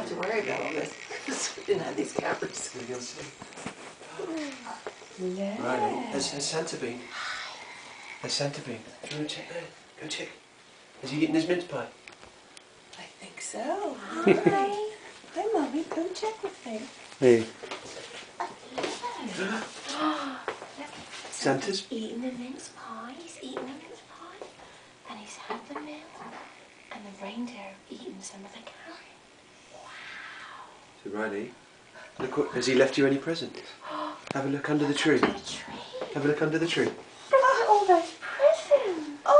have to worry about all this because we didn't have these cameras. Riley, has Santa been? Has Santa been? Do you want to check there? Go check. Has he eaten his mince pie? I think so. Hi. Hi, Mummy. Come check with me. Hey. Santa's eating the mince pie. He's eating the mince pie. And he's had the milk. And the reindeer have eaten some of the carrot. Wow. So Riley, look what, has he left you any presents? Have a look under the tree. Have a look under the tree. Look at all those presents. Oh!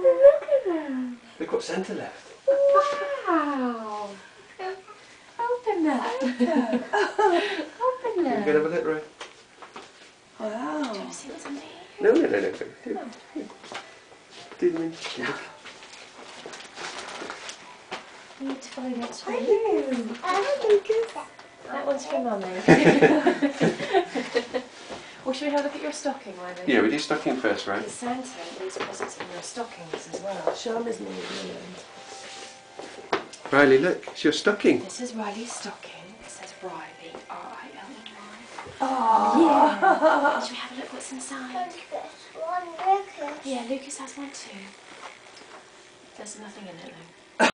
Look at them. Look what Santa left. Wow. Open that. Open You that. can have a look, right? Wow. Do you want to see what's under here? No. Do the mince. You need to find what's for Thank you. you. Lucas. That one's for Mummy. Well, should we have a look at your stocking, Riley? Yeah, we do stocking first, right? Because Santa leaves presents in your stockings as well. Show him his new one. Riley, look, it's your stocking. This is Riley's stocking. It says Riley, R-I-L-E-Y. Oh. Yeah. Should we have a look what's inside? One Lucas. Yeah, Lucas has one too. There's nothing in it though.